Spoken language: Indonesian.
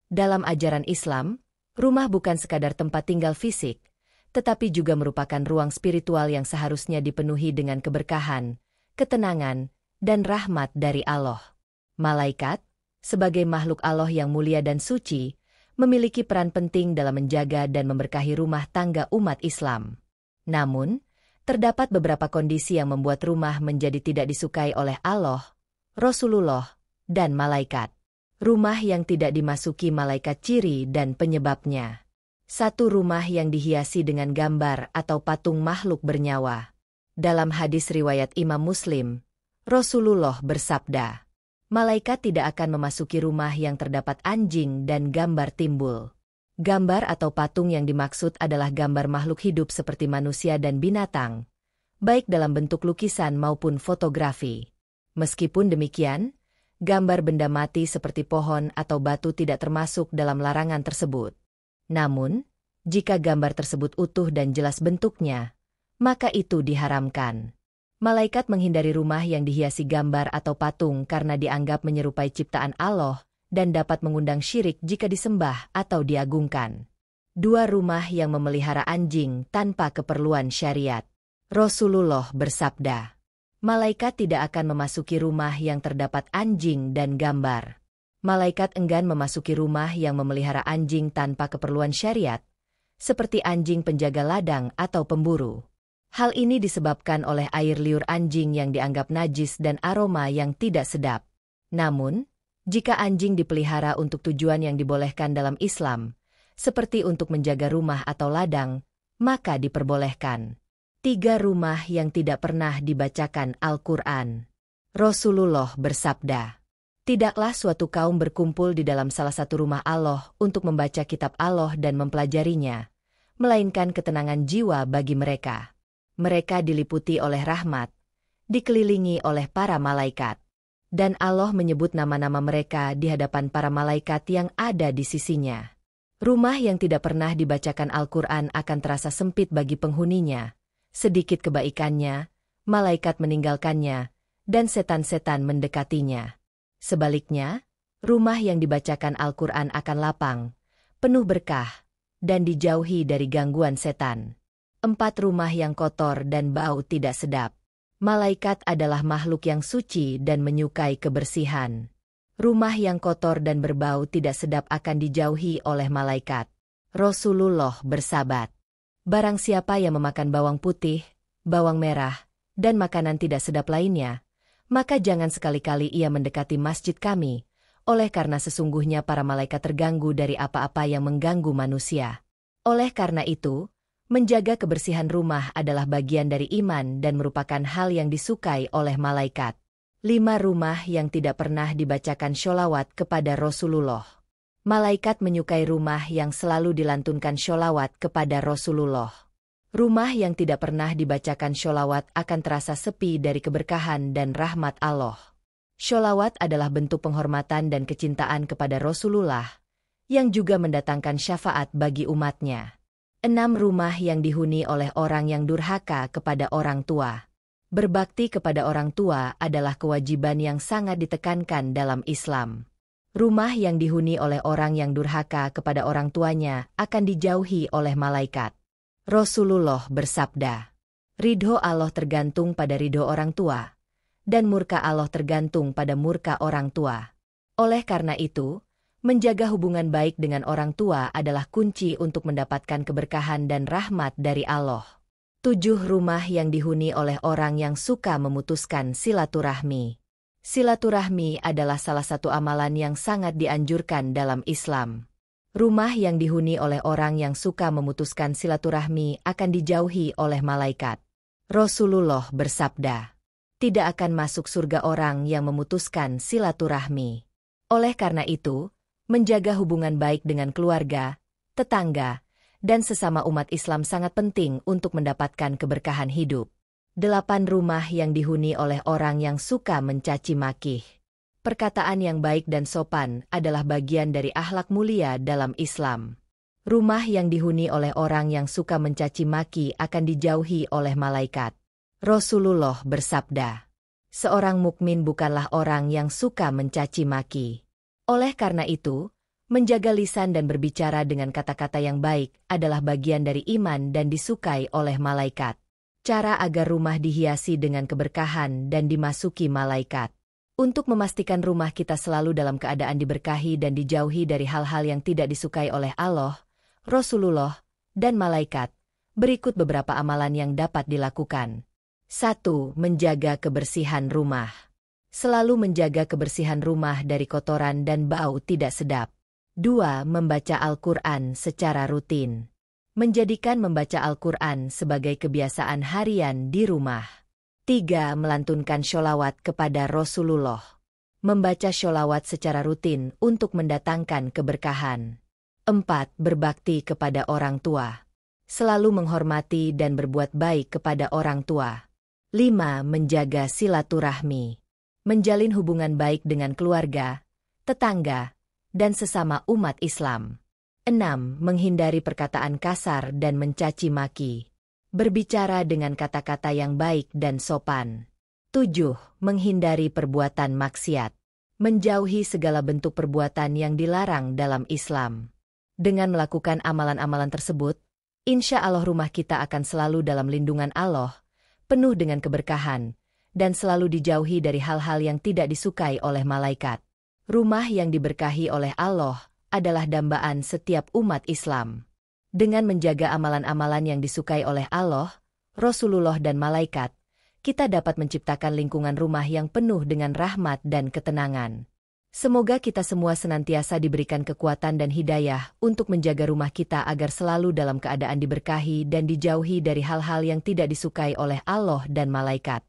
Dalam ajaran Islam, rumah bukan sekadar tempat tinggal fisik, tetapi juga merupakan ruang spiritual yang seharusnya dipenuhi dengan keberkahan, ketenangan, dan rahmat dari Allah. Malaikat, sebagai makhluk Allah yang mulia dan suci, memiliki peran penting dalam menjaga dan memberkahi rumah tangga umat Islam. Namun, terdapat beberapa kondisi yang membuat rumah menjadi tidak disukai oleh Allah, Rasulullah, dan malaikat. Rumah yang tidak dimasuki malaikat, ciri dan penyebabnya. 1. Rumah yang dihiasi dengan gambar atau patung makhluk bernyawa. Dalam hadis riwayat Imam Muslim, Rasulullah bersabda, malaikat tidak akan memasuki rumah yang terdapat anjing dan gambar timbul. Gambar atau patung yang dimaksud adalah gambar makhluk hidup seperti manusia dan binatang, baik dalam bentuk lukisan maupun fotografi. Meskipun demikian, gambar benda mati seperti pohon atau batu tidak termasuk dalam larangan tersebut. Namun, jika gambar tersebut utuh dan jelas bentuknya, maka itu diharamkan. Malaikat menghindari rumah yang dihiasi gambar atau patung karena dianggap menyerupai ciptaan Allah dan dapat mengundang syirik jika disembah atau diagungkan. 2. Rumah yang memelihara anjing tanpa keperluan syariat. Rasulullah bersabda, malaikat tidak akan memasuki rumah yang terdapat anjing dan gambar. Malaikat enggan memasuki rumah yang memelihara anjing tanpa keperluan syariat, seperti anjing penjaga ladang atau pemburu. Hal ini disebabkan oleh air liur anjing yang dianggap najis dan aroma yang tidak sedap. Namun, jika anjing dipelihara untuk tujuan yang dibolehkan dalam Islam, seperti untuk menjaga rumah atau ladang, maka diperbolehkan. 3. Rumah yang tidak pernah dibacakan Al-Quran. Rasulullah bersabda, tidaklah suatu kaum berkumpul di dalam salah satu rumah Allah untuk membaca kitab Allah dan mempelajarinya, melainkan ketenangan jiwa bagi mereka. Mereka diliputi oleh rahmat, dikelilingi oleh para malaikat. Dan Allah menyebut nama-nama mereka di hadapan para malaikat yang ada di sisinya. Rumah yang tidak pernah dibacakan Al-Quran akan terasa sempit bagi penghuninya. Sedikit kebaikannya, malaikat meninggalkannya, dan setan-setan mendekatinya. Sebaliknya, rumah yang dibacakan Al-Quran akan lapang, penuh berkah, dan dijauhi dari gangguan setan. 4. Rumah yang kotor dan bau tidak sedap. Malaikat adalah makhluk yang suci dan menyukai kebersihan. Rumah yang kotor dan berbau tidak sedap akan dijauhi oleh malaikat. Rasulullah bersabat, barang siapa yang memakan bawang putih, bawang merah, dan makanan tidak sedap lainnya, maka jangan sekali-kali ia mendekati masjid kami, oleh karena sesungguhnya para malaikat terganggu dari apa-apa yang mengganggu manusia. Oleh karena itu, menjaga kebersihan rumah adalah bagian dari iman dan merupakan hal yang disukai oleh malaikat. 5. Rumah yang tidak pernah dibacakan sholawat kepada Rasulullah. Malaikat menyukai rumah yang selalu dilantunkan sholawat kepada Rasulullah. Rumah yang tidak pernah dibacakan sholawat akan terasa sepi dari keberkahan dan rahmat Allah. Sholawat adalah bentuk penghormatan dan kecintaan kepada Rasulullah, yang juga mendatangkan syafaat bagi umatnya. 6. Rumah yang dihuni oleh orang yang durhaka kepada orang tua. Berbakti kepada orang tua adalah kewajiban yang sangat ditekankan dalam Islam. Rumah yang dihuni oleh orang yang durhaka kepada orang tuanya akan dijauhi oleh malaikat. Rasulullah bersabda, ridho Allah tergantung pada ridho orang tua, dan murka Allah tergantung pada murka orang tua. Oleh karena itu, menjaga hubungan baik dengan orang tua adalah kunci untuk mendapatkan keberkahan dan rahmat dari Allah. 7. Rumah yang dihuni oleh orang yang suka memutuskan silaturahmi. Silaturahmi adalah salah satu amalan yang sangat dianjurkan dalam Islam. Rumah yang dihuni oleh orang yang suka memutuskan silaturahmi akan dijauhi oleh malaikat. Rasulullah bersabda, tidak akan masuk surga orang yang memutuskan silaturahmi. Oleh karena itu, menjaga hubungan baik dengan keluarga, tetangga, dan sesama umat Islam sangat penting untuk mendapatkan keberkahan hidup. 8. Rumah yang dihuni oleh orang yang suka mencaci maki. Perkataan yang baik dan sopan adalah bagian dari akhlak mulia dalam Islam. Rumah yang dihuni oleh orang yang suka mencaci maki akan dijauhi oleh malaikat. Rasulullah bersabda, seorang mukmin bukanlah orang yang suka mencaci maki. Oleh karena itu, Menjaga lisan dan berbicara dengan kata-kata yang baik adalah bagian dari iman dan disukai oleh malaikat. Cara agar rumah dihiasi dengan keberkahan dan dimasuki malaikat. Untuk memastikan rumah kita selalu dalam keadaan diberkahi dan dijauhi dari hal-hal yang tidak disukai oleh Allah, Rasulullah, dan malaikat, berikut beberapa amalan yang dapat dilakukan. 1. Menjaga kebersihan rumah. Selalu menjaga kebersihan rumah dari kotoran dan bau tidak sedap. 2. Membaca Al-Quran secara rutin. Menjadikan membaca Al-Quran sebagai kebiasaan harian di rumah. 3. Melantunkan sholawat kepada Rasulullah. Membaca sholawat secara rutin untuk mendatangkan keberkahan. 4. Berbakti kepada orang tua. Selalu menghormati dan berbuat baik kepada orang tua. 5. Menjaga silaturahmi. Menjalin hubungan baik dengan keluarga, tetangga, dan sesama umat Islam. 6. Menghindari perkataan kasar dan mencaci maki. Berbicara dengan kata-kata yang baik dan sopan. 7. Menghindari perbuatan maksiat. Menjauhi segala bentuk perbuatan yang dilarang dalam Islam. Dengan melakukan amalan-amalan tersebut, insya Allah rumah kita akan selalu dalam lindungan Allah, penuh dengan keberkahan, dan selalu dijauhi dari hal-hal yang tidak disukai oleh malaikat. Rumah yang diberkahi oleh Allah adalah dambaan setiap umat Islam. Dengan menjaga amalan-amalan yang disukai oleh Allah, Rasulullah dan malaikat, kita dapat menciptakan lingkungan rumah yang penuh dengan rahmat dan ketenangan. Semoga kita semua senantiasa diberikan kekuatan dan hidayah untuk menjaga rumah kita agar selalu dalam keadaan diberkahi dan dijauhi dari hal-hal yang tidak disukai oleh Allah dan malaikat.